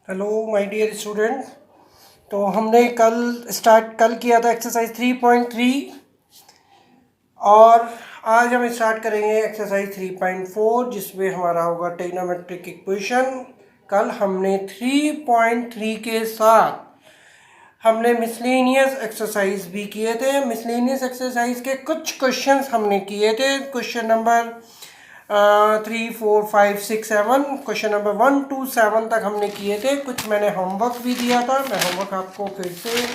Hello my dear student. तो हमने कल किया था एक्सरसाइज 3.3 और आज हम स्टार्ट करेंगे एक्सरसाइज 3.4 जिसमें हमारा होगा ट्रिग्नोमेट्रिक इक्वेशन। कल हमने 3.3 के साथ हमने मिसलेनियस एक्सरसाइज भी किए थे। मिसलेनियस एक्सरसाइज के कुछ क्वेश्चंस हमने किए थे। Question number 3, 4, 5, 6, 7, question number 1 to 7 तक हमने किए थे। कुछ मैंने होमवर्क भी दिया था, मैं होमवर्क आपको फिर से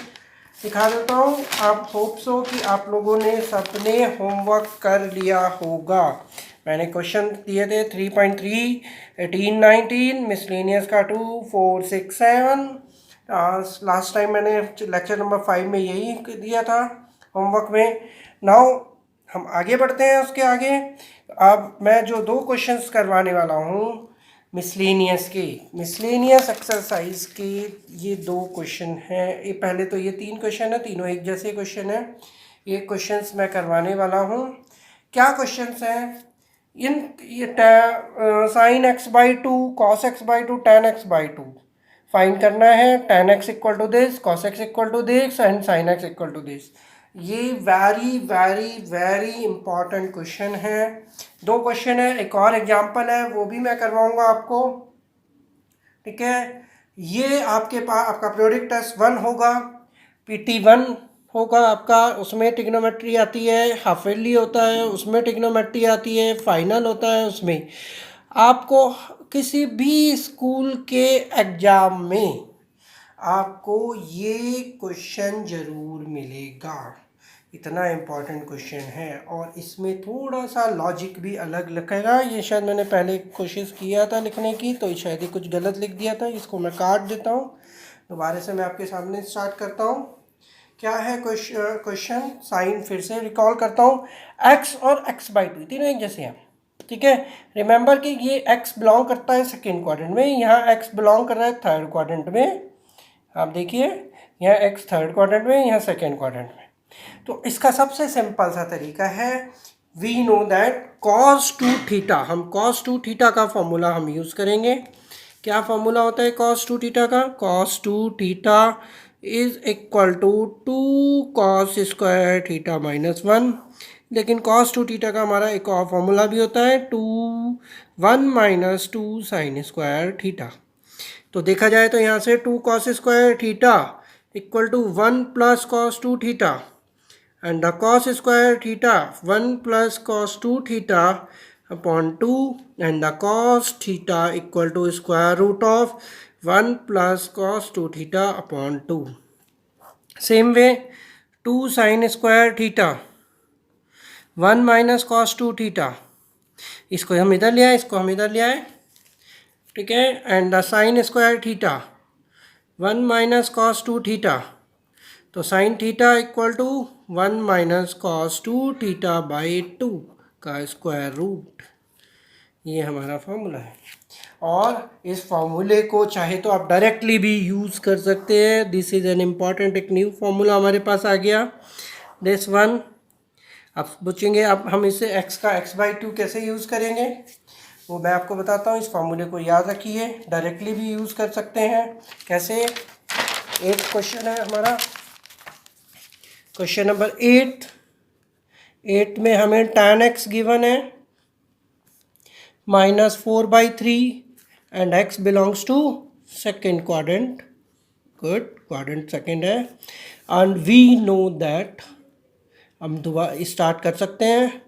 सिखा देता हूँ। आप होप सो कि आप लोगों ने सबने होमवर्क कर लिया होगा। मैंने क्वेश्चन दिए थे 3.3, 18, 19, मिसलेनियस का 2, 4, 6, 7। लास्ट टाइम मैंने लेक्चर नंबर 5 में यही दिया था होमवर्क में। नाउ हम आगे बढ़ते हैं उसके आगे। अब मैं जो दो क्वेश्चंस करवाने वाला हूँ मिसलेनियस एक्सरसाइज के, ये दो क्वेश्चन हैं। ये पहले तो ये 3 क्वेश्चन है, तीनों एक जैसे क्वेश्चन है। ये क्वेश्चंस मैं करवाने वाला हूँ। क्या क्वेश्चंस हैं? ये sine X by two, cos X by two, tan X by two find करना है। Tan x equal to this, cos X equal to this and sine x equal to this. ये very very very important question है। दो question है, एक और example है वो भी मैं करवाऊंगा आपको। ठीक है, ये आपके पास आपका पीरियोडिक टेस्ट 1 होगा, PT1 होगा आपका। उसमें ट्रिग्नोमेट्री आती है, हाफ ईयरली होता है उसमें ट्रिग्नोमेट्री आती है, फाइनल होता है उसमें। आपको किसी भी स्कूल के एग्जाम में आपको ये क्वेश्चन जरूर मिलेगा। इतना इम्पोर्टेंट क्वेश्चन है और इसमें थोड़ा सा लॉजिक भी अलग लिखेगा। ये शायद मैंने पहले कोशिश किया था लिखने की, तो शायद ये कुछ गलत लिख दिया था। इसको मैं काट देता हूँ, दोबारा से मैं आपके सामने स्टार्ट करता हूँ। क्या है क्वेश्चन? साइन फिर से रिकॉल करता हूँ। x और x बाई टू तीनों एक जैसे हैं। ठीक है, रिमेंबर कि ये x बिलोंग करता है सेकेंड क्वाड्रेंट में, यहाँ x बिलोंग कर रहा है थर्ड क्वाड्रेंट में। आप देखिए, यहाँ x थर्ड क्वाड्रेंट में, यहाँ सेकेंड क्वाड्रेंट में। तो इसका सबसे सिंपल सा तरीका है, we know that cos 2 theta, हम cos 2 थीटा का फॉर्मूला हम यूज़ करेंगे। क्या फॉर्मूला होता है cos 2 थीटा का? cos 2 theta is equal to 2 cos square theta minus 1। लेकिन cos 2 थीटा का हमारा एक और फॉर्मूला भी होता है 1 माइनस 2 साइन स्क्वायर थीटा। तो देखा जाए तो यहाँ से 2 cos square theta equal to 1 plus cos 2 theta and the cos square theta 1 plus cos 2 theta upon 2 and the cos theta equal to square root of 1 plus cos 2 theta upon 2. Same way 2 sin square theta 1 minus cos 2 theta, इसको हम इधर ले आए, इसको हम इधर ले आए। ठीक है, and the sine square theta 1 minus cos 2 theta, तो sine theta equal to 1 minus cos 2 theta by 2 का स्क्वायर रूट। ये हमारा फॉर्मूला है और इस फॉर्मूले को चाहे तो आप डायरेक्टली भी यूज़ कर सकते हैं। दिस इज़ एन इम्पॉर्टेंट, एक न्यू फॉर्मूला हमारे पास आ गया, दिस वन। आप पूछेंगे अब हम इसे x का x बाई टू कैसे यूज़ करेंगे, वो मैं आपको बताता हूँ। इस फॉर्मूले को याद रखिए, डायरेक्टली भी यूज़ कर सकते हैं। कैसे? एक क्वेश्चन है हमारा, क्वेश्चन नंबर 8 में हमें tan x गिवन है -4/3 and x belongs to second quadrant. Good, quadrant second है। एंड वी नो दैट, हम दोबारा स्टार्ट कर सकते हैं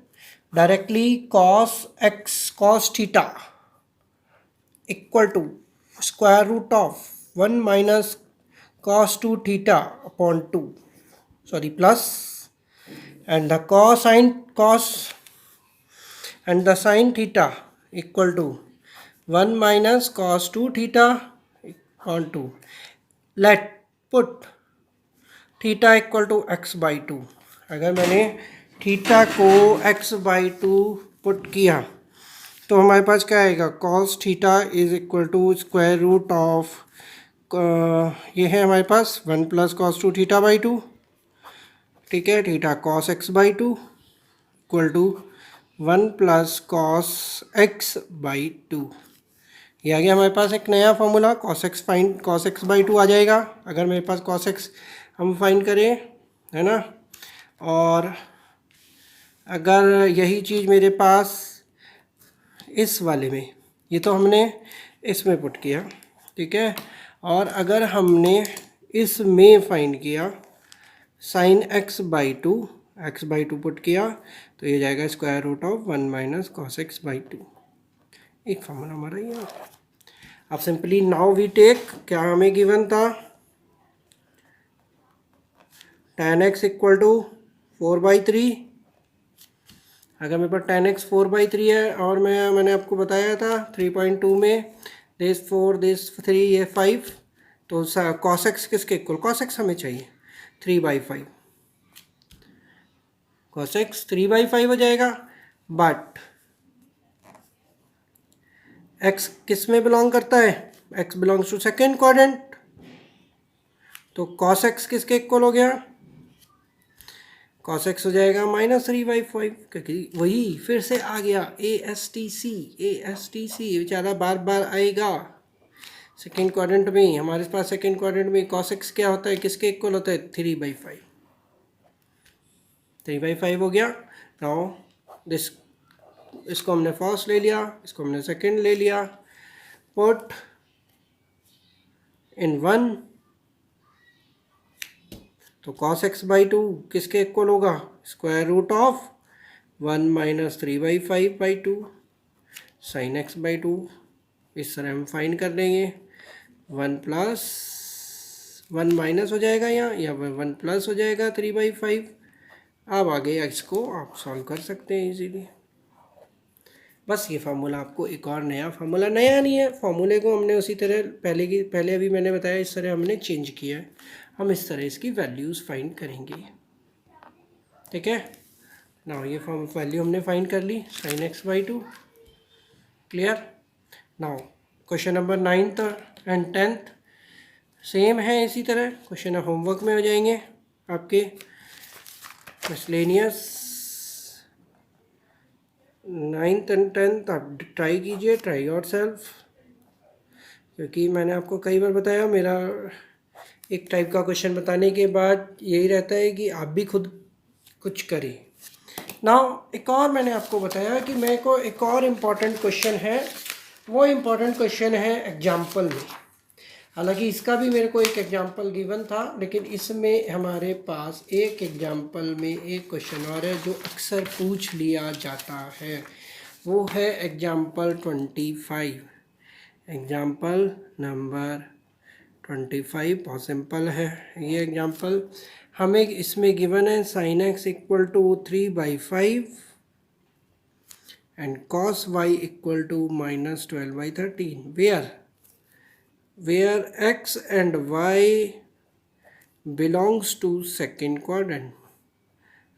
directly. cos theta equal to square root of 1 minus cos 2 theta upon 2, sorry plus, and the cos and the sin theta equal to 1 minus cos 2 theta upon 2. Let put theta equal to x by 2. अगर मैंने theta को x by 2 put किया तो हमारे पास क्या आएगा? cos theta is equal to square root of, ये है हमारे पास 1 प्लस cos 2 थीटा बाई 2। ठीक है, theta cos x by 2 equal to 1 plus cos x by 2। ये आ गया हमारे पास एक नया फॉर्मूला cos x बाई 2 आ जाएगा अगर मेरे पास cos x हम फाइंड करें, है ना। और अगर यही चीज़ मेरे पास इस वाले में, ये तो हमने इसमें पुट किया, ठीक है। और अगर हमने इसमें फाइंड किया sin x बाई 2 पुट किया तो ये जाएगा square root of 1 minus cos x by 2। एक फॉर्मूला हमारा ये। अब सिंपली नाउ वी टेक, क्या हमें गिवन था, tan x इक्वल टू 4/3। अगर मेरे पास tan x 4/3 है और मैंने आपको बताया था 3.2 में दिस 4 दिस 3 ये 5, तो cos x किसके इक्वल, cos x हमें चाहिए 3/5, cos x 3/5 हो जाएगा। बट x किस में बिलोंग करता है, x belongs to second quadrant, तो cos x किसके इक्वल हो गया, cos x हो जाएगा -3/5, क्योंकि वही फिर से आ गया ASTC बेचारा बार बार आएगा सेकेंड क्वाड्रेंट में। हमारे पास सेकेंड क्वाड्रेंट में cos x क्या होता है, किसके इक्वल होता है, 3/5 हो गया। नाउ दिस, इसको हमने फर्स्ट ले लिया, इसको हमने सेकेंड ले लिया, पुट इन 1, तो cos x बाई 2 किसके इक्वल होगा, square root of 1 minus 3/5/2 sin x by 2। इस तरह हम फाइंड कर लेंगे, 1 प्लस 1 माइनस हो जाएगा या 1 प्लस हो जाएगा 3/5। अब आगे इसको आप सॉल्व कर सकते हैं इजीली। बस ये फार्मूला आपको एक और नया फार्मूला, नया नहीं है, फार्मूले को हमने उसी तरह पहले अभी मैंने बताया इस तरह हमने चेंज किया है। हम इस तरह इसकी वैल्यूज़ फाइंड करेंगे, ठीक है ना। ये वैल्यू हमने फाइंड कर ली sin x by 2, clear. Now question number 9th and 10th same है, इसी तरह क्वेश्चन होमवर्क में हो जाएंगे आपके मिसलेनियस। 9th एंड 10th आप ट्राई कीजिए, ट्राई योर सेल्फ, क्योंकि मैंने आपको कई बार बताया मेरा एक टाइप का क्वेश्चन बताने के बाद यही रहता है कि आप भी खुद कुछ करें। नाउ एक और मैंने आपको बताया कि मेरे को एक और इम्पॉर्टेंट क्वेश्चन है, वो इम्पॉर्टेंट क्वेश्चन है एग्जाम्पल में। हालांकि इसका भी मेरे को एक एग्जाम्पल गिवन था, लेकिन इसमें हमारे पास एक एग्जाम्पल में एक क्वेश्चन और है जो अक्सर पूछ लिया जाता है, वो है एग्जाम्पल 25। एग्जाम्पल नंबर 25 बहुत सिंपल है ये एग्जाम्पल। हमें इसमें गिवन है sin x equal to 3/5 and cos y equal to -12/13 where x and y belongs to second quadrant।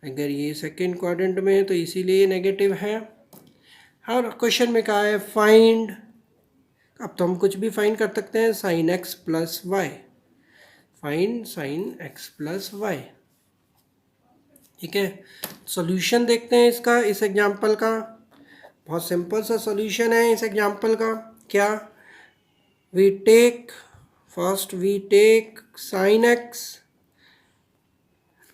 अगर ये सेकेंड क्वाड्रेंट में है तो इसीलिए नेगेटिव है। और क्वेश्चन में कहा है फाइंड, अब तो हम कुछ भी फाइंड कर सकते हैं, sin x plus y, find sin x plus y, ठीक है। सॉल्यूशन देखते हैं इसका, इस एग्जांपल का। बहुत सिंपल सा सॉल्यूशन है इस एग्जांपल का। क्या, वी टेक sin x,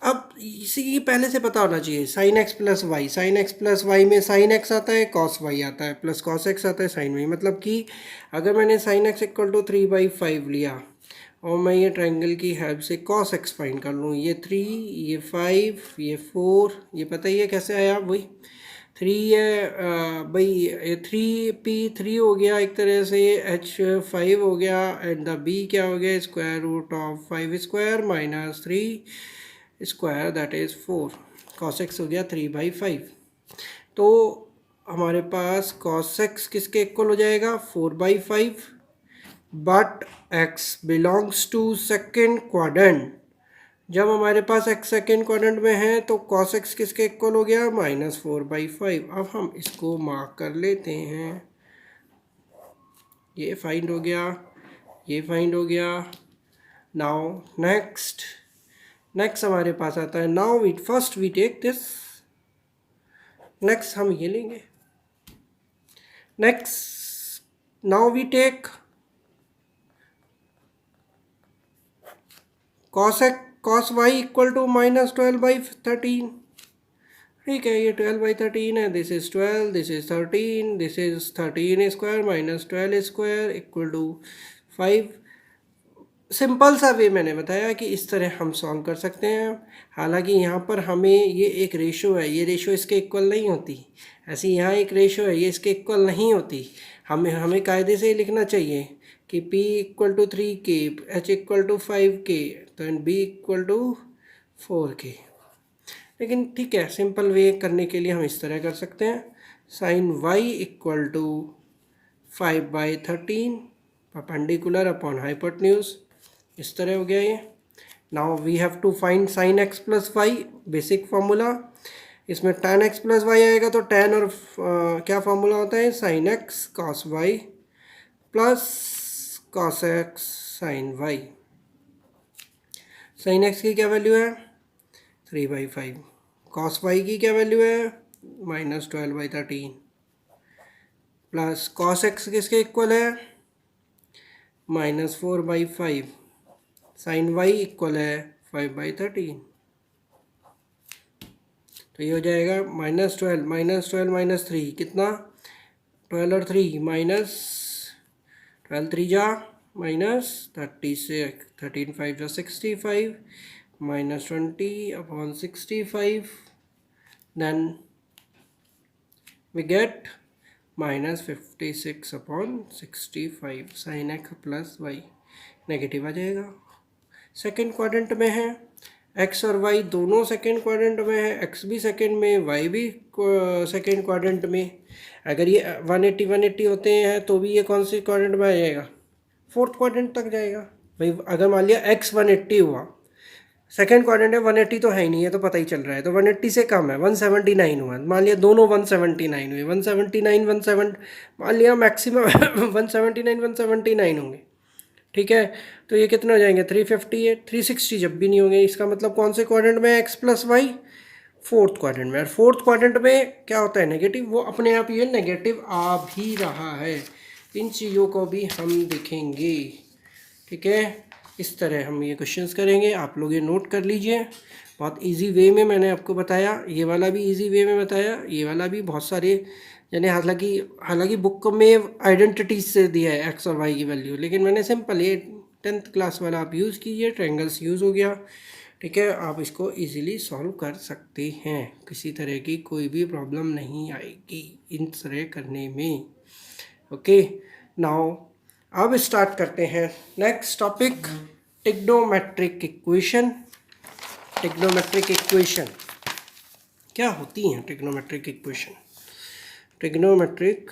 अब इसी पहले से पता होना चाहिए sin x plus y, sin x plus y में sin x आता है, cos y आता है, प्लस cos x आता है, sin y। मतलब कि अगर मैंने sin x इक्वल टू 3/5 लिया और मैं ये ट्रायंगल की हेल्प से cos x फाइंड कर लूँ, ये 3 ये 5 ये 4, ये पता ही है कैसे आया, वही 3 है भाई, 3p3 हो गया एक तरह से, h5 हो गया, एंड द b क्या हो गया, square root of 5 square minus 3 square that is 4, cos x हो गया 3/5। तो हमारे पास cos x किसके इक्वल हो जाएगा, 4/5, but x belongs to second quadrant. जब हमारे पास x सेकेंड क्वाड्रेंट में है तो cos x किसके इक्वल हो गया, -4/5। अब हम इसको मार्क कर लेते हैं, ये फाइंड हो गया, ये फाइंड हो गया। नाउ नेक्स्ट हमारे पास आता है, now we take this, next हम ये लेंगे। Next now we take cos y equal to -12/13। ठीक है, ये 12/13 है, this is 12, this is 13, this is 13 square minus 12 square equal to 5। Simple सा वे मैंने बताया कि इस तरह हम सॉल्व कर सकते हैं। हालांकि यहाँ पर हमें ये एक रेशो है, ये रेशो इसके इक्वल नहीं होती। ऐसी यहाँ एक रेशो है, ये इसके इक्वल नहीं होती। हमें कायदे से ही लिखना चाहिए कि P equal to 3K, H equal to 5K, तो B इक्वल टू 4K। लेकिन ठीक है, सिंपल वे करने के लिए हम इस तरह कर सकते हैं, sine y equal to 5/13 perpendicular upon hypotenuse. इस तरह हो गया ये। Now we have to find sine x plus y, basic formula. इसमें tan x प्लस वाई आएगा तो tan और क्या फार्मूला होता है, sine x cos y plus cos x sine y। Sine x की क्या वैल्यू है 3/5, cos y की क्या वैल्यू है -12/13, प्लस cos x किसके इक्वल है -4/5, साइन y इक्वल है 5/13। तो ये हो जाएगा -12 -3 कितना, 12 और 3 माइनस 12 3 जा -36, 13 5 जा 65, -20/65, then we get -56/65 sine x plus Y. Negative आ जाएगा। सेकेंड क्वाड्रेंट में है, x और y दोनों सेकेंड क्वाड्रेंट में है, x भी सेकेंड में, y भी सेकेंड क्वाड्रेंट में। अगर ये 180 180 होते हैं तो भी ये कौन सी क्वाड्रेंट में आ जाएगा, फोर्थ क्वाड्रेंट तक जाएगा। भाई अगर मान लिया x 180 हुआ, सेकेंड क्वाड्रेंट है, 180 तो है ही नहीं, है तो पता ही चल रहा है, तो 180 से कम है, 179 हुआ। मान लिया दोनों 179 हुए, 179 मान लिया मैक्सिमम 179 179 होंगे। ठीक है, तो ये कितने हो जाएंगे 358 360 जब भी नहीं होंगे। इसका मतलब कौन से क्वाड्रेंट में x plus y, fourth quadrant में। और फोर्थ क्वाड्रेंट में क्या होता है नेगेटिव, वो अपने आप ये नेगेटिव आ भी रहा है। इन चीज़ों को भी हम देखेंगे। ठीक है, इस तरह हम ये क्वेश्चंस करेंगे, आप लोग ये नोट कर लीजिए। बहुत इजी वे में मैंने आपको बताया, ये वाला भी इजी वे में बताया, ये वाला भी बहुत सारे यानी हालांकि बुक में आइडेंटिटीज से दिया है एक्स और वाई की वैल्यू, लेकिन मैंने सिंपल ये 10th क्लास वाला आप यूज़ कीजिए, ट्रायंगल्स यूज़ हो गया। ठीक है, आप इसको इजीली सॉल्व कर सकते हैं, किसी तरह की कोई भी प्रॉब्लम नहीं आएगी इन तरह करने में। ओके, नाउ अब स्टार्ट करते हैं next topic, trigonometric equation. Trigonometric equation क्या होती हैं, trigonometric equation, trigonometric,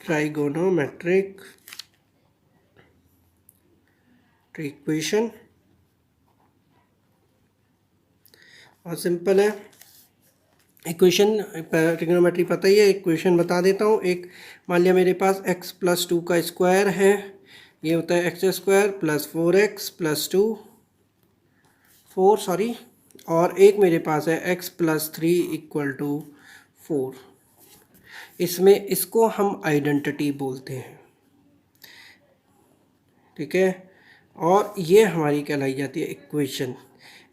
trigonometric equation बहुत सिंपल है। इक्वेशन ट्रिग्नोमेट्री पता ही है, इक्वेशन बता देता हूँ। एक मान लिया मेरे पास x प्लस 2 का स्क्वायर है, ये होता है x square plus 4x plus 2 और एक मेरे पास है x प्लस 3 इक्वल टू 4। इसमें इसको हम आइडेंटिटी बोलते हैं। ठीक है, और ये हमारी कहलाई जाती है इक्वेशन।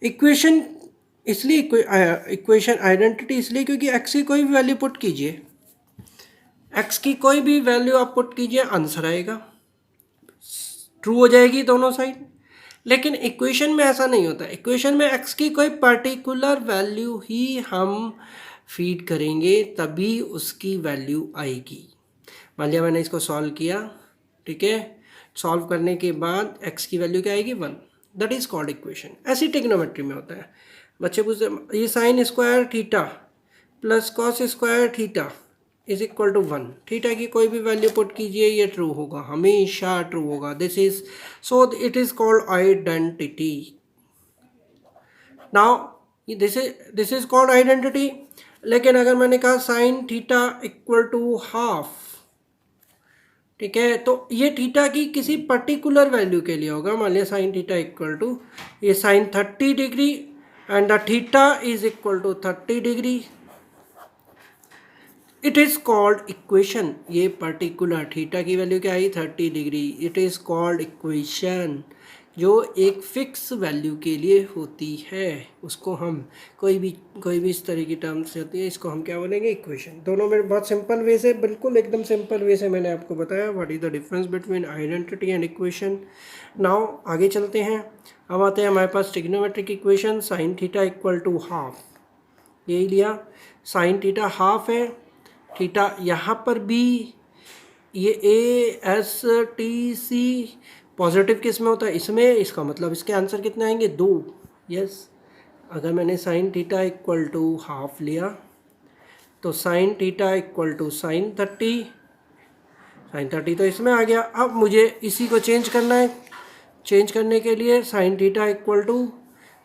इक्वेशन इसलिए इक्वेशन आइडेंटिटी इसलिए क्योंकि x की कोई भी वैल्यू पुट कीजिए, x की कोई भी वैल्यू आप पुट कीजिए, आंसर आएगा, ट्रू हो जाएगी दोनों साइड। लेकिन इक्वेशन में ऐसा नहीं होता। इक्वेशन में x की कोई पर्टिकुलर वैल्यू ही हम फीड करेंगे तभी उसकी वैल्यू आएगी। मान लिया मैंने इसको सॉल्व किया, ठीक है, सॉल्व करने के बाद x की वैल्यू क्या आएगी 1, दैट इज कॉल्ड इक्वेशन। ऐसी ट्रिग्नोमेट्री में होता है। बच्चे पूछते ये sine square theta plus cos square theta is equal to 1, theta की कोई भी वैल्यू पुट कीजिए, ये ट्रू होगा, हमेशा ट्रू होगा। This is so it is called identity. Now this is called identity. लेकिन अगर मैंने कहा sine theta equal to half, ठीक है, तो ये थीटा की किसी पर्टिकुलर वैल्यू के लिए होगा। मान लिया साइन थीटा इक्वल टू ये sine 30 degree and the theta is equal to 30 degree. It is called equation, ये पर्टिकुलर थीटा की वैल्यू क्या आई 30 degree, it is called equation, जो एक फिक्स वैल्यू के लिए होती है उसको हम कोई भी इस तरह की टर्म्स से होती है इसको हम क्या बोलेंगे इक्वेशन। दोनों में बहुत सिंपल वे से, बिल्कुल एकदम सिंपल वे से मैंने आपको बताया what is the difference between identity and equation. Now आगे चलते हैं। अब आते हैं हमारे पास trigonometric equation, sine theta equal to half, यही लिया, साइन थीटा हाफ है, थीटा यहाँ पर भी ये A S T C positive किस में होता है इसमें, इसका मतलब इसके आंसर कितने आएंगे 2। यस, अगर मैंने sine theta equal to half लिया तो sine theta equal to sine 30, sine 30 तो इसमें आ गया। अब मुझे इसी को चेंज करना है, चेंज करने के लिए sine theta equal to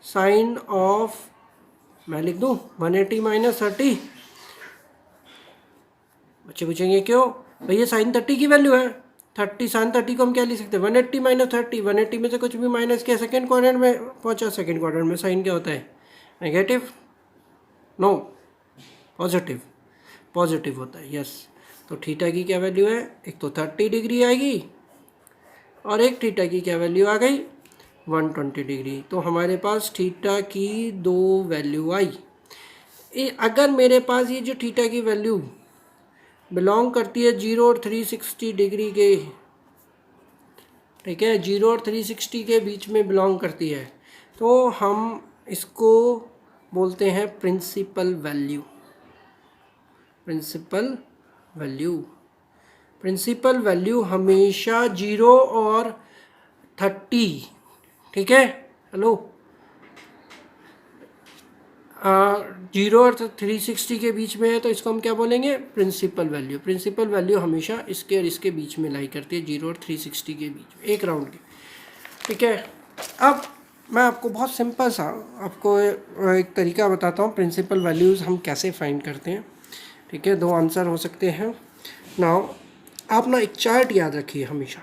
sine of, मैं लिख दूँ 180 माइनस 30। बच्चे पूछेंगे क्यों भैया, साइन 30 की वैल्यू है 30, साइन 30 को हम क्या लिख सकते हैं 180 माइनस 30, 180 में से कुछ भी माइनस किया सेकेंड क्वाड्रेंट में पहुंचा, सेकेंड क्वाड्रेंट में साइन क्या होता है नेगेटिव, नो पॉजिटिव, पॉजिटिव होता है। यस, तो थीटा की क्या वैल्यू है, एक तो 30 डिग्री आएगी और एक थीटा की क्या वैल्यू आ गई 120 डिग्री। तो हमारे पास थीटा की 2 वैल्यू आई। अगर मेरे पास ये जो थीटा की वैल्यू बिलोंग करती है 0 और 360 डिग्री के, ठीक है, 0 और 360 के बीच में बिलोंग करती है, तो हम इसको बोलते हैं principal value, principal value. Principal value हमेशा 0 और 30, ठीक है, हेलो, 0 और 360 के बीच में है तो इसको हम क्या बोलेंगे प्रिंसिपल वैल्यू। प्रिंसिपल वैल्यू हमेशा इसके और इसके बीच में लाई करती है, 0 और 360 के बीच में, एक राउंड के, ठीक है। अब मैं आपको बहुत सिंपल सा आपको एक तरीका बताता हूँ प्रिंसिपल वैल्यूज़ हम कैसे फाइंड करते हैं, ठीक है। 2 आंसर हो सकते हैं। नाउ आप ना एक चार्ट याद रखिए हमेशा,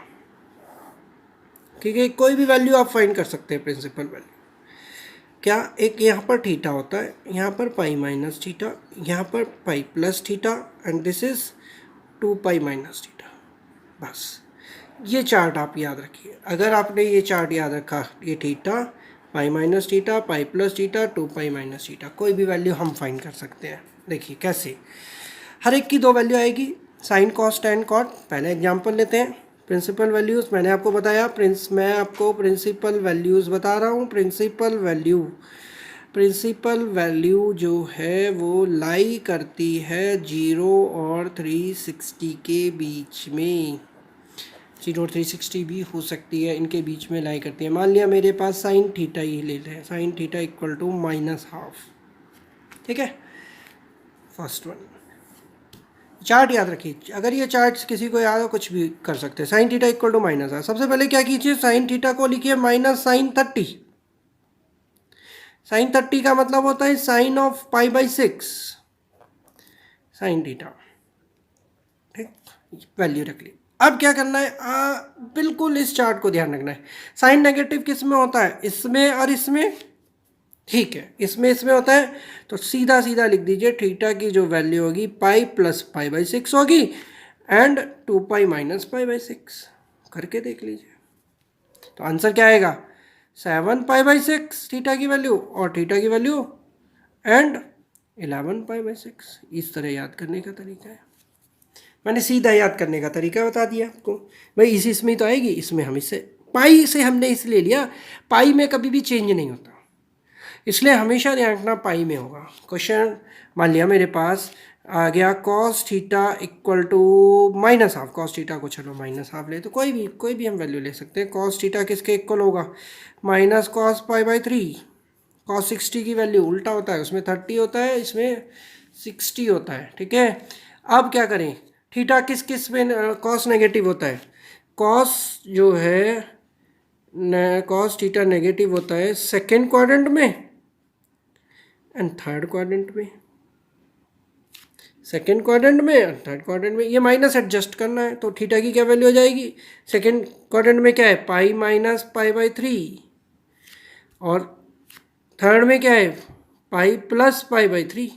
ठीक है, कोई भी वैल्यू आप फाइंड कर सकते हैं प्रिंसिपल वैल्यू। क्या, एक यहाँ पर थीटा होता है, यहाँ पर पाई माइनस थीटा, यहाँ पर pi plus theta and this is 2 pi minus theta, बस ये चार्ट आप याद रखिए। अगर आपने ये चार्ट याद रखा, ये theta, pi minus theta, pi plus theta, 2 pi minus theta, कोई भी वैल्यू हम फाइंड कर सकते हैं। देखिए कैसे, हर एक की 2 वैल्यू आएगी, साइन कॉस टेन कॉट। पहले एग्जाम्पल लेते हैं, प्रिंसिपल वैल्यूज़ मैंने आपको बताया, मैं आपको प्रिंसिपल वैल्यूज़ बता रहा हूँ। प्रिंसिपल वैल्यू जो है वो लाई करती है 0 और 360 के बीच में, 0 और 360 भी हो सकती है, इनके बीच में लाई करती है। मान लिया मेरे पास साइन थीटा ही ले लें, साइन थीटा इक्वल टू -12, ठीक है, फर्स्ट वन। चार्ट याद रखिए, अगर ये चार्ट किसी को याद हो कुछ भी कर सकते हैं। Sine theta equal to -r, सबसे पहले क्या कीजिए, साइन थीटा को लिखिए माइनस साइन 30। साइन 30 का मतलब होता है साइन ऑफ π/6 साइन थीटा, ठीक, वैल्यू रख ली। अब क्या करना है, बिल्कुल इस चार्ट को ध्यान रखना है। साइन नेगेटिव किस में होता है, इसमें और इसमें, ठीक है, इसमें होता है, तो सीधा सीधा लिख दीजिए थीटा की जो वैल्यू होगी पाई प्लस π/6 होगी एंड 2 पाई माइनस π/6, करके देख लीजिए। तो आंसर क्या आएगा 7 π/6 थीटा की वैल्यू, और थीटा की वैल्यू एंड 11 π/6। इस तरह याद करने का तरीका है, मैंने सीधा याद करने का तरीका बता दिया आपको। भाई इसमें तो आएगी, इसमें हम इससे पाई से हमने इसलिए लिया, पाई में कभी भी चेंज नहीं होता, इसलिए हमेशा ध्यान रखना पाई में होगा। क्वेश्चन मान लिया मेरे पास आ गया cos theta equal to -12, cos theta को चलो -12 ले, तो कोई भी हम वैल्यू ले सकते हैं। कॉस थीटा किसके इक्वल होगा, माइनस कॉस π/3। कॉस 60 की वैल्यू उल्टा होता है, उसमें 30 होता है, इसमें 60 होता है, ठीक है। अब क्या करें, थीटा किस में कॉस नेगेटिव होता है, कॉस जो है कॉस थीटा नेगेटिव होता है सेकेंड क्वाड्रेंट में एंड थर्ड क्वाड्रेंट में, सेकेंड क्वाड्रेंट में और थर्ड क्वाड्रेंट में। ये माइनस एडजस्ट करना है, तो थीटा की क्या वैल्यू हो जाएगी, सेकेंड क्वाड्रेंट में क्या है पाई माइनस π/3 और थर्ड में क्या है पाई प्लस π/3,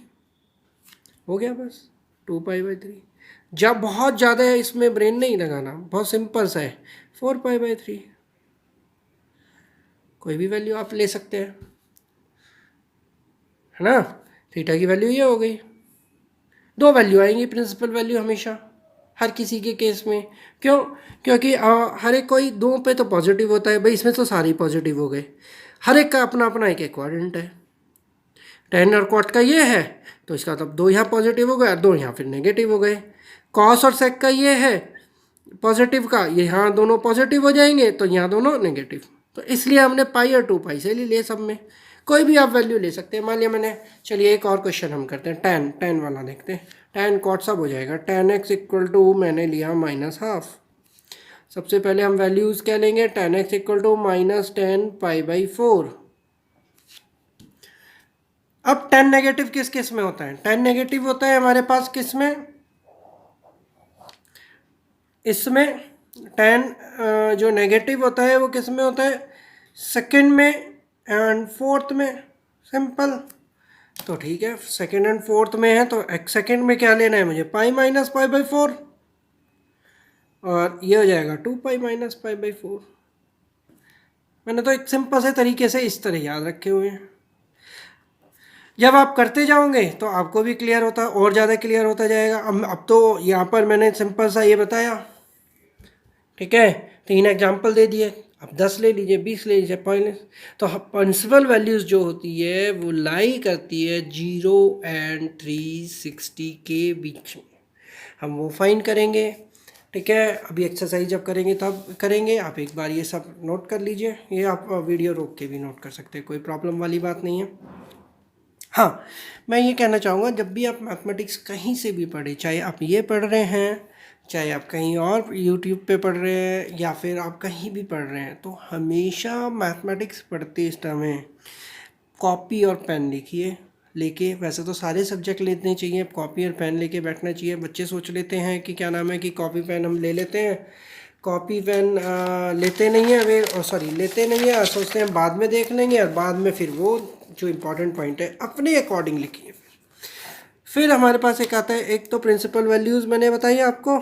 हो गया बस। 2π/3। जब बहुत ज़्यादा है इसमें ब्रेन नहीं लगाना, बहुत सिंपल सा है, 4π/3। कोई भी वैल्यू आप ले सकते हैं, है ना। थीटा की वैल्यू ये हो गई। दो वैल्यू आएंगी प्रिंसिपल वैल्यू हमेशा, हर किसी के केस में। क्यों? क्योंकि हर एक कोई दो पे तो पॉजिटिव होता है भाई, इसमें तो सारे ही पॉजिटिव हो गए। हर एक का अपना अपना एक क्वाड्रेंट है। tan और cot का ये है तो इसका तब दो यहाँ पॉजिटिव हो गए और दो यहाँ फिर नेगेटिव हो गए। cos और sec का ये है पॉजिटिव का, ये यहाँ दोनों पॉजिटिव हो जाएंगे तो यहाँ दोनों नेगेटिव। तो इसलिए हमने पाई और 2π से ले सब में। कोई भी आप वैल्यू ले सकते हैं। मान लिया मैंने, चलिए एक और क्वेश्चन हम करते हैं, tan वाला देखते हैं। tan cot सब हो जाएगा। tan x इक्वल टू मैंने लिया -12। सबसे पहले हम वैल्यूज़ क्या लेंगे, tan x इक्वल टू -10π/4। अब tan नेगेटिव किस किस में होता है? tan नेगेटिव होता है हमारे पास किस में, इसमें tan जो नेगेटिव होता है वो किस में होता है, सेकंड में एंड फोर्थ में। सिंपल। तो ठीक है, सेकंड एंड फोर्थ में है तो एक सेकंड में क्या लेना है मुझे, पाई माइनस π/4, और ये हो जाएगा 2π माइनस π/4। मैंने तो एक सिंपल से तरीके से इस तरह याद रखे हुए हैं। जब आप करते जाओगे तो आपको भी क्लियर होता, और ज़्यादा क्लियर होता जाएगा। अब तो यहाँ पर मैंने सिंपल सा ये बताया, ठीक है, 3 एग्जाम्पल दे दिए। अब 10 ले लीजिए, 20 ले लीजिए, पॉइंट। तो प्रिंसिपल वैल्यूज़ जो होती है वो लाई करती है 0 एंड 360 के बीच में। हम वो फाइंड करेंगे, ठीक है। अभी एक्सरसाइज जब करेंगे तब करेंगे। आप एक बार ये सब नोट कर लीजिए, ये आप वीडियो रोक के भी नोट कर सकते हैं, कोई प्रॉब्लम वाली बात नहीं है। हाँ, मैं ये कहना चाहूँगा, जब भी आप मैथमेटिक्स कहीं से भी पढ़े, चाहे आप ये पढ़ रहे हैं, चाहे आप कहीं और यूट्यूब पे पढ़ रहे हैं, या फिर आप कहीं भी पढ़ रहे हैं, तो हमेशा मैथमेटिक्स पढ़ते इस समय कॉपी और पेन लिखिए लेके। वैसे तो सारे सब्जेक्ट लेने चाहिए, कॉपी और पेन लेके बैठना चाहिए। बच्चे सोच लेते हैं कि क्या नाम है कि कॉपी पेन हम ले लेते हैं, कॉपी पेन लेते नहीं है वे, सॉरी लेते नहीं है, सोचते हैं बाद में देख लेंगे, और बाद में फिर वो जो इम्पोर्टेंट पॉइंट है अपने अकॉर्डिंग लिखिए। फिर हमारे पास एक आता है, एक तो प्रिंसिपल वैल्यूज़ मैंने बताई आपको,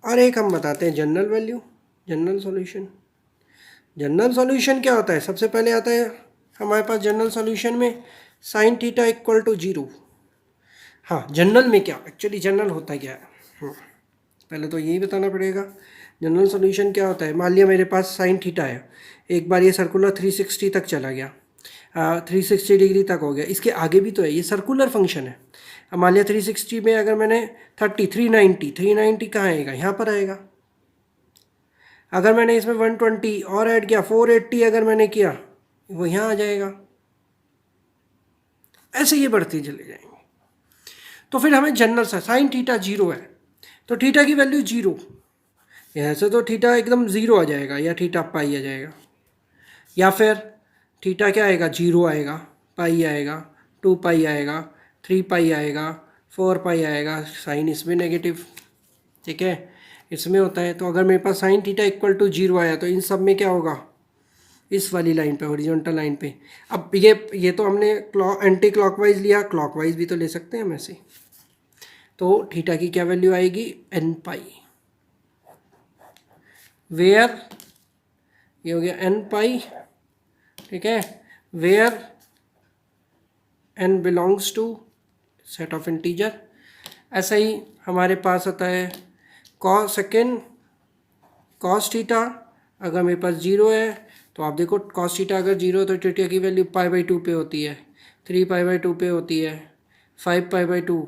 और एक हम बताते हैं general value, general solution. General solution क्या होता है? सबसे पहले आता है हमारे पास जनरल सॉल्यूशन में sin थीटा इक्वल टू 0। हाँ, जनरल में क्या एक्चुअली जनरल होता क्या है, पहले तो यही बताना पड़ेगा। जनरल सॉल्यूशन क्या होता है? मान लिया मेरे पास sin थीटा है, एक बार ये सर्कुलर 360 तक चला गया, 360 डिग्री तक हो गया, इसके आगे भी तो है, ये सर्कुलर फंक्शन है। अब मान लिया 360 में अगर मैंने 390 कहाँ आएगा, यहाँ पर आएगा। अगर मैंने इसमें 120 और ऐड किया, 480 अगर मैंने किया, वो यहाँ आ जाएगा। ऐसे ये बढ़ते चले जाएंगे। तो फिर हमें जनरल सा sin थीटा 0 है तो थीटा की वैल्यू 0, ऐसे तो थीटा एकदम 0 आ जाएगा, या थीटा पाई आ जाएगा, या फिर थीटा क्या आएगा, 0 आएगा, पाई आएगा, 2π आएगा, 3π आएगा, 4π आएगा। साइन इसमें नेगेटिव, ठीक है, इसमें होता है। तो अगर मेरे पास sin थीटा इक्वल टू 0 आया तो इन सब में क्या होगा, इस वाली लाइन पे, हॉरिजॉन्टल लाइन पे। अब ये तो हमने एंटी क्लॉकवाइज लिया, क्लॉकवाइज भी तो ले सकते हैं हम ऐसे। तो थीटा की क्या वैल्यू आएगी, nπ, वेयर, ये हो गया nπ, ठीक है, where n belongs to set of integer. ऐसा ही हमारे पास आता है cos थीटा, अगर मेरे पास 0 है तो आप देखो cos थीटा अगर 0 तो थीटा की वैल्यू π/2 पे होती है, 3π/2 पे होती है, 5π/2,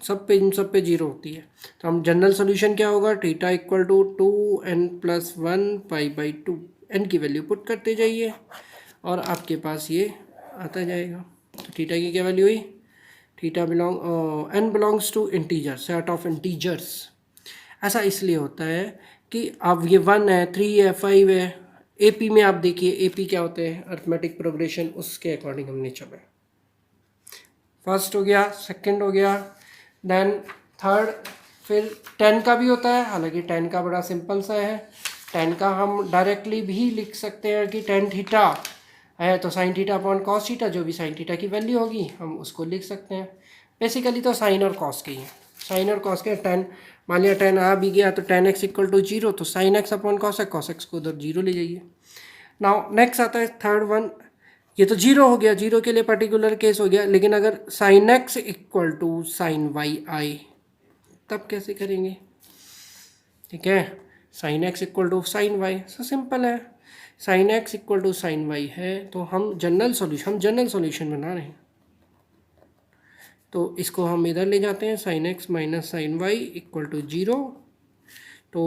सब पे, इन सब पे 0 होती है। तो हम जनरल सोल्यूशन क्या होगा, theta equal to 2n+1 π/2, n की वैल्यू पुट करते जाइए और आपके पास ये आता जाएगा। तो थीटा की क्या वैल्यू हुई, theta n belongs to integer, set of integers. ऐसा इसलिए होता है कि अब ये 1 है, 3 है, 5 है। एपी में आप देखिए, एपी क्या होते हैं, अरिथमेटिक प्रोग्रेशन, उसके अकॉर्डिंग हमने चला। फर्स्ट हो गया, सेकंड हो गया, देन थर्ड, फिर 10 का भी होता है, हालांकि 10 का बड़ा सिंपल सा है। 10 का हम डायरेक्टली भी लिख सकते हैं कि tan थीटा है तो sine theta upon cos theta, जो भी साइन थीटा की वैल्यू होगी हम उसको लिख सकते हैं। बेसिकली तो साइन और कॉस के ही है, साइन और कॉस के। टेन मान लिया टेन आ भी गया तो tan x equal to zero, तो साइन एक्स अपॉन कॉस है, कॉस एक्स को उधर जीरो ले जाइए। नाउ नेक्स्ट आता है थर्ड वन, ये तो जीरो हो गया, जीरो के लिए पर्टिकुलर केस हो गया, लेकिन अगर sine x equal to sine y आए तब कैसे करेंगे? ठीक है, sine x equal to sine y, so simple है, sine x equal to sine y है तो हम जनरल सॉल्यूशन बना रहे हैं, तो इसको हम इधर ले जाते हैं, sine x minus sine y equal to zero. तो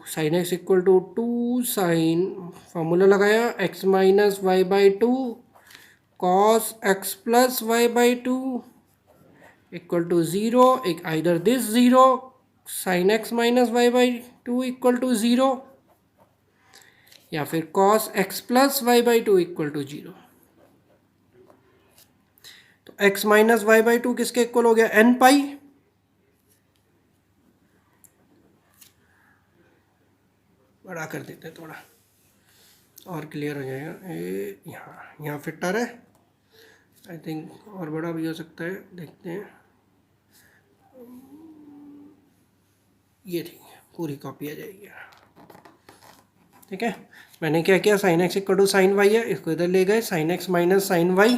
sine x equal to two sine, formula लगाया, x minus y by two cos x plus y by two equal to zero, एक either this zero, sine x minus y by two equal to zero, या फिर cos x plus y by two equal to zero. तो x minus y by two किसके equal हो गया? N पाई। बड़ा कर देते हैं थोड़ा और क्लियर हो जाएगा। यहाँ फिटर है, आई थिंक और बड़ा भी हो सकता है, देखते हैं। ये ठीक है, पूरी कॉपी आ जाएगी। ठीक है, मैंने क्या किया, sine x equal to sine y है, इसको इधर ले गए, sine x minus sine y.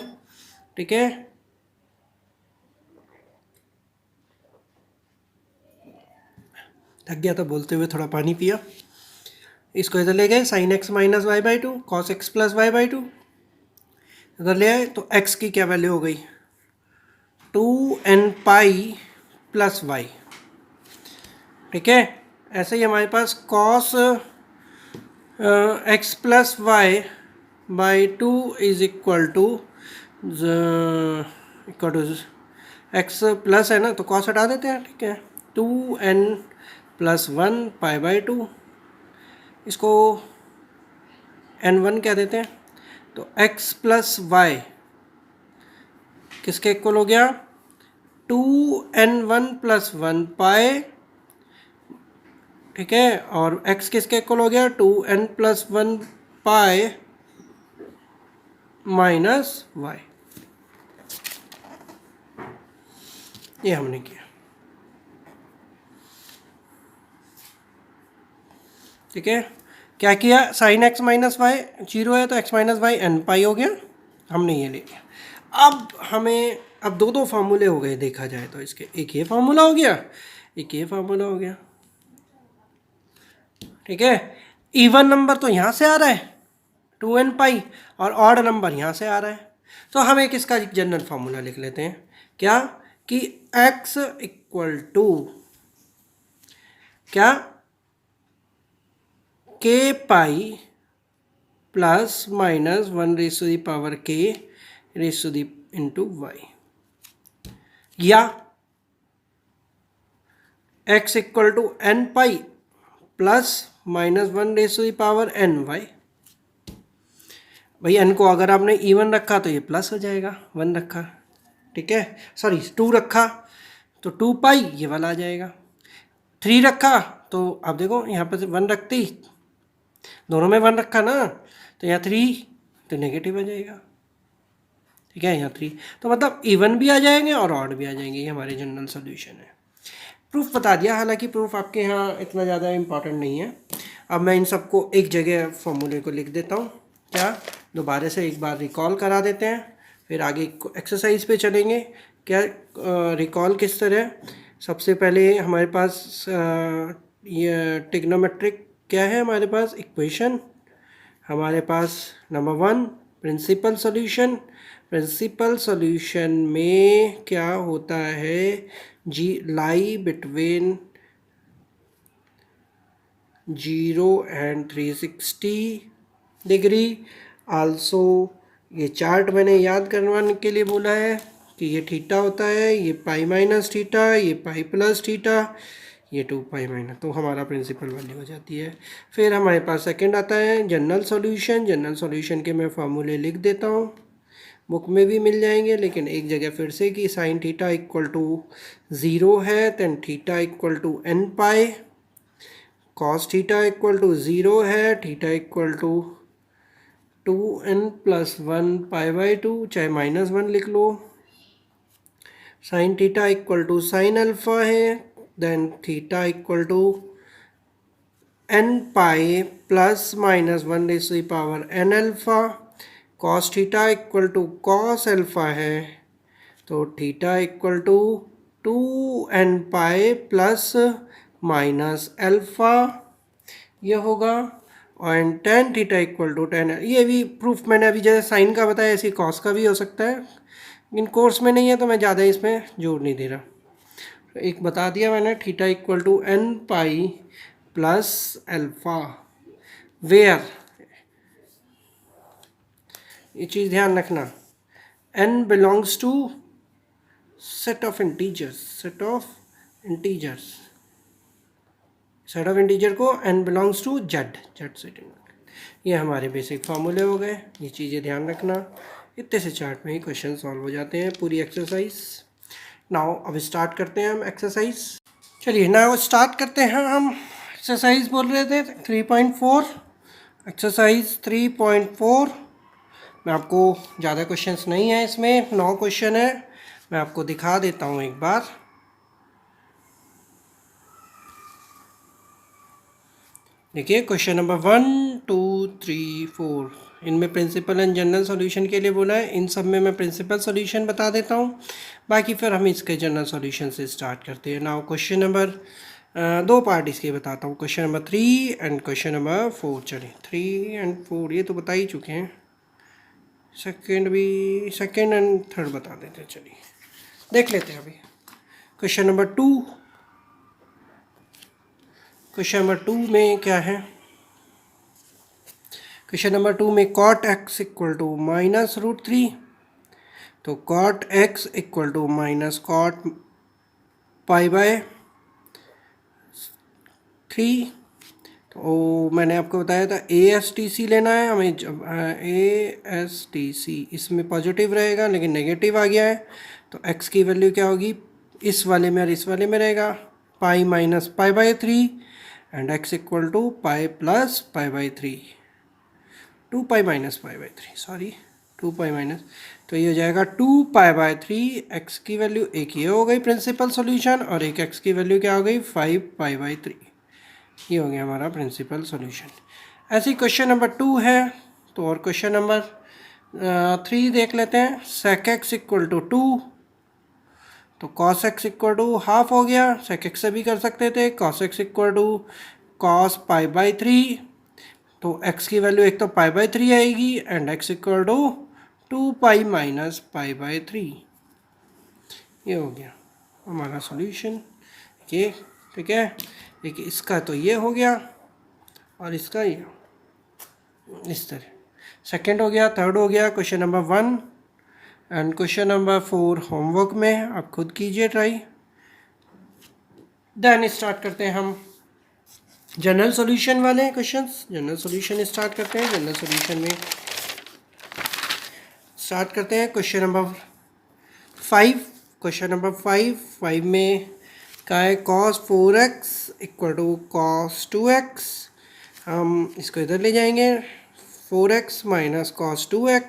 ठीक है, थक गया तो बोलते हुए थोड़ा पानी पिया। इसको इधर ले गए, sine x minus y by two cos x plus y by two इधर ले आए, तो एक्स की क्या वैल्यू हो गई? Two n pi plus y. ठीक है, ऐसे ही हमारे पास cos x plus y by two is equal to x plus है ना, तो कॉस हटा देते हैं। ठीक है, two n plus one pi by two, इसको एन वन कह देते हैं। तो एक्स प्लस वाई किसके इक्वल हो गया? Two n one plus one pi. ठीक है, और x किसके इक्वल हो गया? Two n plus one pi minus y. ये हमने किया। ठीक है, क्या किया? Sine x minus y zero है तो x minus y n pi हो गया, हमने ये ले लिया। अब हमें अब दो दो फार्मूले हो गए देखा जाए तो, इसके एक ये फार्मूला हो गया, एक ये फार्मूला हो गया। ठीक है, इवन नंबर तो यहाँ से आ रहा है टू एन पाई, और ऑड नंबर यहाँ से आ रहा है, तो हम एक इसका जनरल फार्मूला लिख लेते हैं। क्या कि x इक्वल टू क्या के pi plus minus one raise to the power के raise to the into y, या x equal to n pi plus minus one raise to the power n y. भाई एन को अगर आपने even रखा तो ये प्लस हो जाएगा, वन रखा, ठीक है, सॉरी टू रखा तो टू पाई ये वाला आ जाएगा, थ्री रखा तो आप देखो यहाँ पर वन रखते ही दोनों में वन रखा ना, तो यहाँ थ्री तो नेगेटिव आ जाएगा। ठीक है, यहाँ थ्री, तो मतलब इवन भी आ जाएंगे और ऑड भी आ जाएंगे। ये हमारे जनरल सोल्यूशन है। प्रूफ बता दिया, हालांकि प्रूफ आपके यहाँ इतना ज़्यादा इम्पॉर्टेंट नहीं है। अब मैं इन सबको एक जगह फॉर्मूले को लिख देता हूँ। क्या दोबारा से एक बार रिकॉल करा देते हैं, फिर आगे एक्सरसाइज पे चलेंगे। क्या रिकॉल किस तरह? सबसे पहले हमारे पास ये ट्रिग्नोमेट्रिक क्या है, हमारे पास इक्वेशन, हमारे पास number one principal solution. Principal solution में क्या होता है? जी lie between 0 and 360 degree. Also ये चार्ट मैंने याद करवाने के लिए बोला है कि ये थीटा होता है, ये पाई माइनस थीटा, ये पाई प्लस थीटा, ये टू पाई माइनस, तो हमारा प्रिंसिपल वैल्यू हो जाती है। फिर हमारे पास सेकंड आता है जनरल सॉल्यूशन। जनरल सॉल्यूशन के मैं फार्मूले लिख देता हूँ, बुक में भी मिल जाएंगे, लेकिन एक जगह फिर से कि साइन थीटा इक्वल टू 0 है, tan theta equal to n pi, cos theta equal to 0 है, थीटा इक्वल टू 2n+1 π/2, चाहे -1 लिख लो। Sine theta equal to sine alpha है, then theta equal to n pi plus -1 n alpha. Cos theta equal to cos alpha है, तो theta equal to 2n pi plus -alpha ये होगा। और ten theta equal to 10, ये भी proof मैंने अभी जैसे साइन का बताया ऐसे कॉस का भी हो सकता है, इन कोर्स में नहीं है तो मैं ज़्यादा इसमें जोर नहीं दे रहा। एक बता दिया मैंने, theta equal to n pi plus alpha, where ये चीज़ ध्यान रखना, n belongs to set of integers, set of integer को n belongs to Z set. ये हमारे बेसिक फार्मूले हो गए, ये चीज़ें ध्यान रखना। इतने से चार्ट में ही क्वेश्चन सॉल्व हो जाते हैं पूरी एक्सरसाइज। नाउ अब स्टार्ट करते हैं हम एक्सरसाइज। चलिए नाउ स्टार्ट करते हैं हम एक्सरसाइज, बोल रहे थे 3.4, एक्सरसाइज 3.4 में आपको ज़्यादा क्वेश्चंस नहीं है, इसमें 9 क्वेश्चन है। मैं आपको दिखा देता हूँ एक बार। देखिए क्वेश्चन नंबर 1 2 3 4, इनमें प्रिंसिपल एंड जनरल सॉल्यूशन के लिए बोला है। इन सब में मैं प्रिंसिपल सॉल्यूशन बता देता हूँ, बाकी फिर हम इसके जनरल सॉल्यूशन से स्टार्ट करते हैं। नाउ क्वेश्चन नंबर 2 पार्ट इसके बताता हूँ, question number 3 and question number 4। चलिए 3 एंड 4 ये तो बता ही चुके हैं, सेकेंड एंड थर्ड बता देते हैं। चलिए देख लेते हैं अभी क्वेश्चन नंबर 2। क्वेश्चन नंबर 2 में क्या है, क्वेश्चन नंबर 2 में cot x इक्वल टू -√3, तो cot x equal to -cot π/3। तो मैंने आपको बताया था ASTC लेना है हमें, ASTC इसमें पॉजिटिव रहेगा लेकिन नेगेटिव आ गया है, तो x की वैल्यू क्या होगी, इस वाले में और इस वाले में रहेगा pi minus π/3 and x equal to pi plus π/3, 2 pi minus π/3, sorry 2 pi minus, तो ये हो जाएगा 2 π/3। x की वैल्यू एक ये हो गई प्रिंसिपल सॉल्यूशन, और एक x की वैल्यू क्या हो गई 5 π/3, ये हो गया हमारा प्रिंसिपल सॉल्यूशन। ऐसे ही क्वेश्चन नंबर 2 है, तो और क्वेश्चन नंबर 3 देख लेते हैं। sec x इक्वल टू 2, तो cos x equal to half हो गया, sec x से भी कर सकते थे, cos x equal to cos π/3, तो x की वैल्यू एक तो π/3 आएगी and x equal to 2 pi minus π/3, ये हो गया हमारा सॉल्यूशन। ये ठीक है, देखिए इसका तो ये हो गया और इसका ये इस तरह, सेकंड हो गया, थर्ड हो गया। Question number 1 and question number 4 homework में आप खुद कीजिए ट्राई। देन स्टार्ट करते हैं हम जनरल सॉल्यूशन वाले क्वेश्चंस। जनरल सॉल्यूशन स्टार्ट करते हैं। जनरल सॉल्यूशन में स्टार्ट करते हैं क्वेश्चन नंबर 5। क्वेश्चन नंबर 5 में क्या है, cos 4x equal to cos 2x, हम इसको इधर ले जाएंगे, 4x minus cos 2x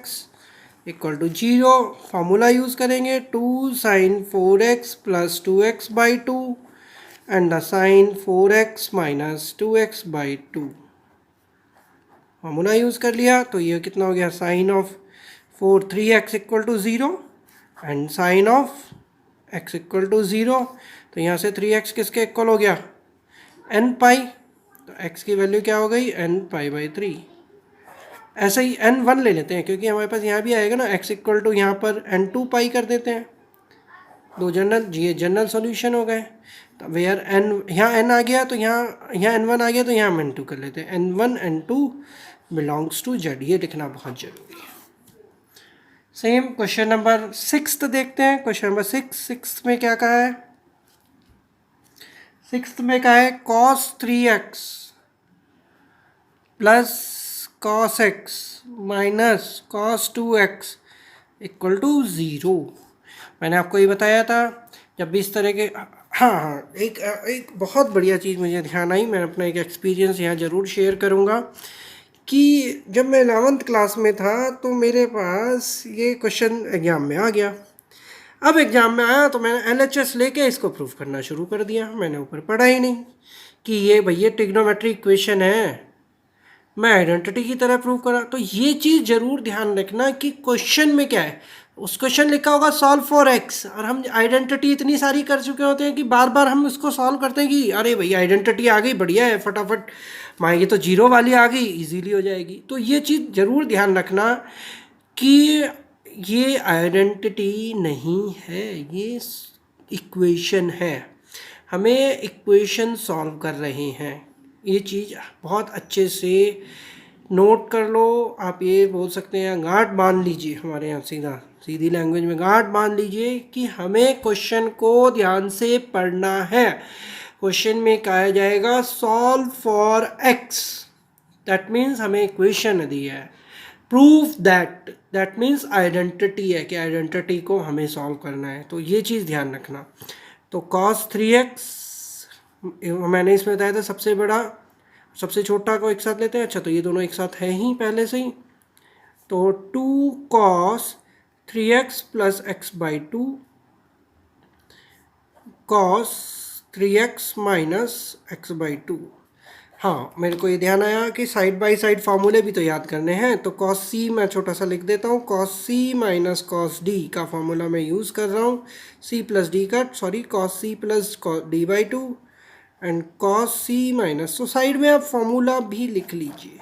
equal to 0। Formula use करेंगे 2 sin 4x plus 2x/2 and the sine 4x minus 2x/2। Formula use कर लिया, तो ये कितना हो गया, sine of 3x equal to 0 and sine of x equal to 0। तो यहाँ से 3x किसके इक्वल हो गया, n पाई, तो x की वैल्यू क्या हो गई, n π/3। ऐसे ही n1 ले लेते हैं क्योंकि हमारे पास यहाँ भी आएगा ना, x इक्वल टू यहाँ पर n2 पाई कर देते हैं, दो जनरल, ये जनरल सॉल्यूशन हो गए। तो वेयर n, यहाँ n आ गया तो यहाँ n1 आ गया, तो यहाँ हम n2 कर लेते हैं, n1 n2 belongs to z, ये लिखना बहुत ज़रूरी है। सेम क्वेश्चन नंबर 6 देखते हैं। क्वेश्चन नंबर 6 में क्या कहा है, 6 में कहा है cos 3x plus cos x minus cos 2x equal to 0। मैंने आपको ये बताया था जब भी इस तरह के, हाँ एक बहुत बढ़िया चीज़ मुझे ध्यान आई, मैं अपना एक एक्सपीरियंस यहाँ ज़रूर शेयर करूँगा। कि जब मैं 11th क्लास में था तो मेरे पास ये क्वेश्चन एग्ज़ाम में आ गया। अब एग्ज़ाम में आया तो मैंने एलएचएस लेके इसको प्रूव करना शुरू कर दिया। मैंने ऊपर पढ़ा ही नहीं कि ये भैया ट्रिग्नोमेट्रिक इक्वेशन है, मैं आइडेंटिटी की तरह प्रूव करा। तो ये चीज़ ज़रूर ध्यान रखना कि क्वेश्चन में क्या है। उस क्वेश्चन लिखा होगा सॉल्व फॉर एक्स, और हम आइडेंटिटी इतनी सारी कर चुके होते हैं कि बार बार हम उसको सॉल्व करते हैं कि अरे भैया आइडेंटिटी आ गई, बढ़िया है, फटाफट माँ ये तो जीरो वाली आ गई, इजीली हो जाएगी। तो ये चीज़ ज़रूर ध्यान रखना कि ये आइडेंटिटी नहीं है, ये इक्वेशन है। हमें इक्वेशन सॉल्व कर रहे हैं, ये चीज़ बहुत अच्छे से नोट कर लो। आप ये बोल सकते हैं, गांठ बांध लीजिए, हमारे यहाँ सीधी लैंग्वेज में गांठ बांध लीजिए कि हमें क्वेश्चन को दैट से पढ़ना है। क्वेश्चन में कहा जाएगा solve for x, that means हमें इक्वेशन दी है। प्रूव दैट मीन्स आइडेंटिटी है कि आइडेंटिटी को हमें सॉल्व करना है। तो ये चीज़ ध्यान रखना। तो cos 3x मैंने इसमें बताया था सबसे बड़ा सबसे छोटा को एक साथ लेते हैं। अच्छा, तो ये दोनों एक साथ है ही पहले से ही। तो 2 cos 3x plus x by 2 cos 3x minus x by 2। हाँ, मेरे को ये ध्यान आया कि साइड बाय साइड फार्मूले भी तो याद करने हैं। तो cos c मैं छोटा सा लिख देता हूँ, cos c minus cos d का फार्मूला मैं यूज़ कर रहा हूँ, c प्लस डी का, sorry cos c plus D by 2 and cos c minus. तो साइड में आप फार्मूला भी लिख लीजिए।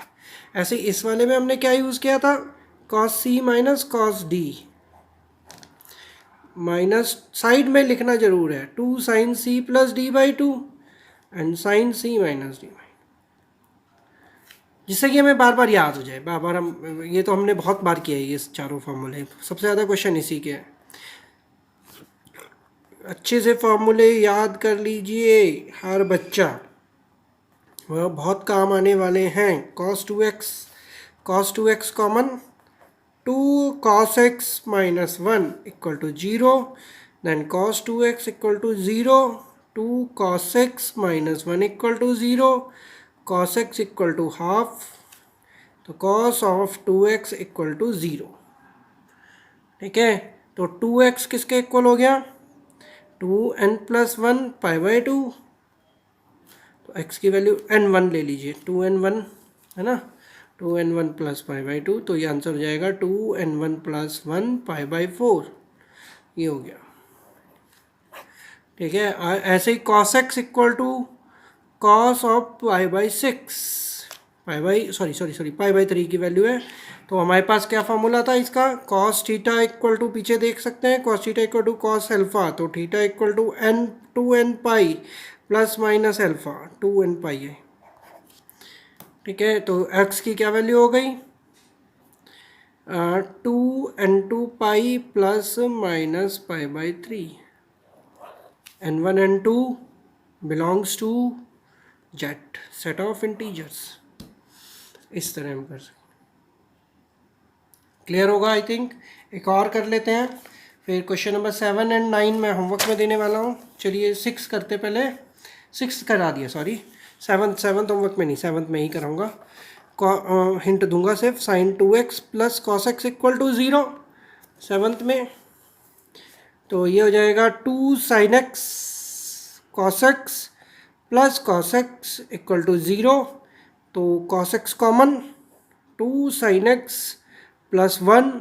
ऐसे इस वाले में हमने क्या यूज़ किया था, cos c minus cos d, minus side में लिखना जरूर है, 2 sin c plus D by 2 and sin c minus D, जिससे कि हमें बार बार याद हो जाए। बार बार हम, ये तो हमने बहुत बार किया है ये चारों फार्मूले, सबसे ज़्यादा क्वेश्चन इसी के हैं। अच्छे से फार्मूले याद कर लीजिए हर बच्चा, वह बहुत काम आने वाले हैं। cos 2x common, 2 cos x minus 1 equal to 0, then cos 2x equal to 0, 2 cos x minus 1 equal to 0, cos x equal to half, तो cos of 2x equal to 0। ठीक है, तो 2x किसके इक्वल हो गया, 2n प्लस 1 पाई बाई 2। तो x की value n1 ले लीजिए, 2n1 है ना, 2n1 प्लस पाई बाई 2। तो ये आंसर हो जाएगा 2n1 प्लस 1 पाई बाई 4, ये हो गया। ठीक है, ऐसे ही cos x equal to cos of pi by 6, pi by 3 की वैल्यू है। तो हमारे पास क्या फार्मूला था इसका, cos थीटा इक्वल टू, पीछे देख सकते हैं, cos theta equal to cos alpha, तो theta equal to n 2n pi plus minus alpha 2n pi है। ठीक है, तो x की क्या वैल्यू हो गई, 2n2 pi plus minus pi by 3, n1 n2 belongs to Z, set of integers. इस तरह हम कर सकते, क्लियर होगा आई थिंक। एक और कर लेते हैं, फिर क्वेश्चन नंबर 7 एंड 9 मैं होमवर्क में देने वाला हूँ। चलिए 6 करते, पहले 6 करा दिया, सॉरी 7 होमवर्क में नहीं, 7 में ही कराऊंगा। हिंट दूंगा सिर्फ, sin 2x plus cos x equal to 0 7th में। तो ये हो जाएगा 2 sin x cos x plus cos x equal to 0, तो cos x common, 2 sin x plus 1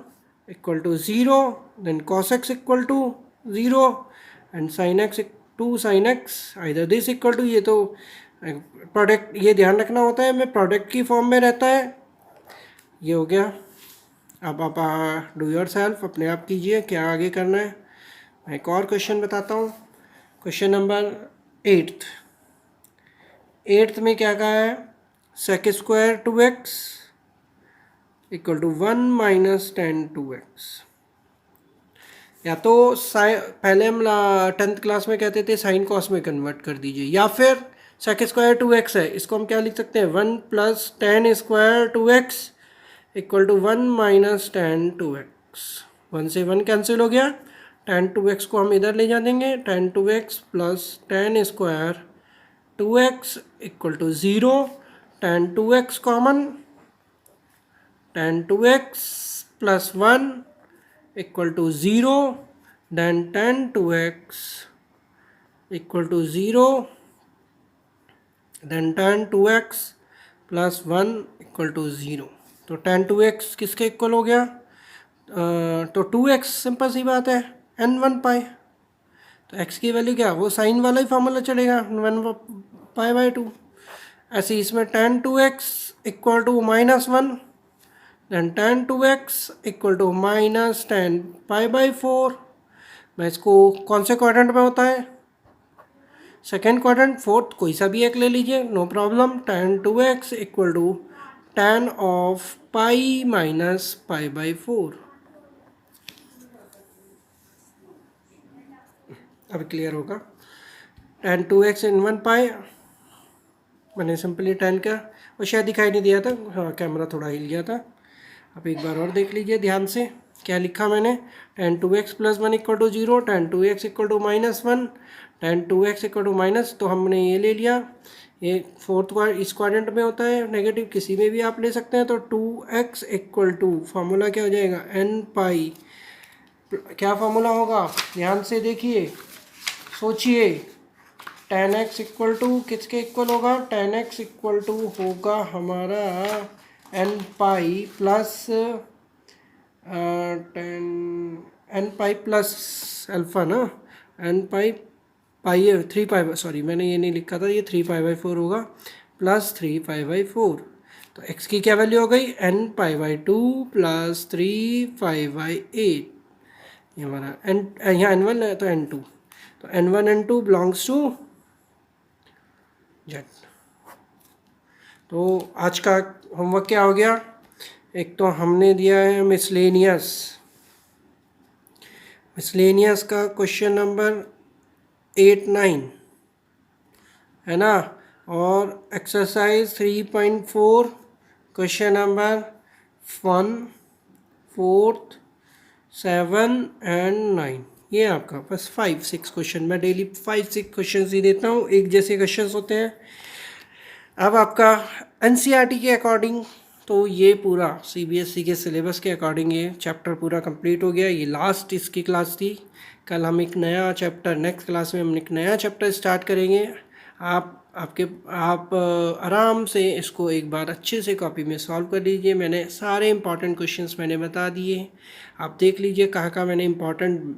equal to 0, then cos x equal to 0 and sin x, 2 sin x either this equal to, ये तो product, ये ध्यान रखना होता है, मैं product की फॉर्म में रहता है। ये हो गया। अब आप डू योर सेल्फ, अपने आप कीजिए क्या आगे करना है। मैं एक और क्वेश्चन बताता हूँ, क्वेश्चन नंबर 8th में क्या कहा है, sec square 2x equal to 1 minus tan 2x। या तो पहले हम 10th क्लास में कहते थे साइन कॉस में कन्वर्ट कर दीजिए, या फिर sec स्क्वायर 2x है, इसको हम क्या लिख सकते हैं, 1 plus tan square 2x equal to 1 minus tan 2x। 1 से 1 कैंसिल हो गया, tan 2x को हम इधर ले जा देंगे, tan 2x plus tan square 2x equal to 0, tan 2x common, tan 2x plus 1 equal to 0, then tan 2x equal to 0, then tan 2x plus 1 equal to 0। तो tan 2x किसके equal हो गया? तो 2x सिंपल सी बात है n1 पाई। तो x की value क्या, वो साइन वाला ही फॉर्मूला चलेगा 1 पाई बाई 2। ऐसे इसमें tan 2x equal to -1, then tan 2x equal to -tan pi by 4। मैं इसको कौन से क्वाड्रेंट में होता है? सेकेंड क्वाड्रेंट, फोर्थ, कोई सा भी एक ले लीजिए, no problem. tan 2x equal to tan of pi minus pi by 4। अब क्लियर होगा। tan 2x इन 1 पाई, मैंने सिंपली tan का, और शायद दिखाई नहीं दिया था, हाँ कैमरा थोड़ा हिल गया था। अब एक बार और देख लीजिए ध्यान से, क्या लिखा मैंने? tan 2x plus 1 equal to 0, tan 2x equal to -1, tan 2x equal to minus, तो हमने ये ले लिया। ये फोर्थ इस क्वाड्रेंट में होता है, नेगेटिव किसी में भी आप ले सकते हैं। तो 2x इक्वल टू, फार्मूला क्या हो जाएगा? n पाई, क्या फार्मूला होगा? ध्यान से देखिए, सोचिए। tan x इक्वल टू किसके इक्वल होगा? tan x इक्वल टू होगा हमारा n पाई प्लस n पाई प्लस अल्फा ना, n पाई 3 पाई, सॉरी मैंने ये नहीं लिखा था, ये 3 पाई बाई 4 होगा प्लस 3 पाई बाई 4। तो x की क्या वैल्यू हो गई? n pi by 2 plus 3 pi by 8। ये हमारा n, यहाँ n1 है तो n2, तो n1 n2 belongs to z। तो आज का होमवर्क क्या हो गया? एक तो हमने दिया है मिसलेनियस का क्वेश्चन नंबर 8, 9 है ना, और एक्सरसाइज 3.4 क्वेश्चन नंबर 1, 4, 7 एंड 9। ये आपका बस 5-6 क्वेश्चन, मैं डेली 5-6 क्वेश्चन ही देता हूँ, एक जैसे क्वेश्चन होते हैं। अब आपका एनसीईआरटी के अकॉर्डिंग तो ये पूरा सीबीएसई के सिलेबस के अकॉर्डिंग ये चैप्टर पूरा कंप्लीट हो गया। ये लास्ट इसकी क्लास थी। कल हम एक नया चैप्टर, नेक्स्ट क्लास में हम एक नया चैप्टर स्टार्ट करेंगे। आप आराम से इसको एक बार अच्छे से कॉपी में सॉल्व कर लीजिए। मैंने सारे इंपॉर्टेंट क्वेश्चंस मैंने बता दिए, आप देख लीजिए कहाँ कहाँ मैंने इंपॉर्टेंट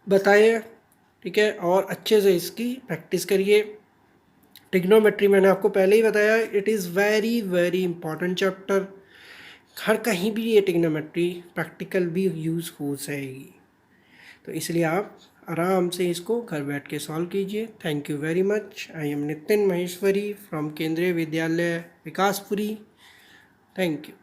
बताए, ठीक है। और अच्छे से इसकी प्रैक्टिस करिए। ट्रिग्नोमेट्री मैंने आपको पहले ही बताया, it is very very important chapter. हर कहीं भी ये ट्रिग्नोमेट्री प्रैक्टिकल भी यूज़ हो जाएगी, तो इसलिए आप आराम से इसको घर बैठ के सॉल्व कीजिए। Thank you very much. I am Nitin Maheshwari from केंद्रीय विद्यालय विकासपुरी। Thank you.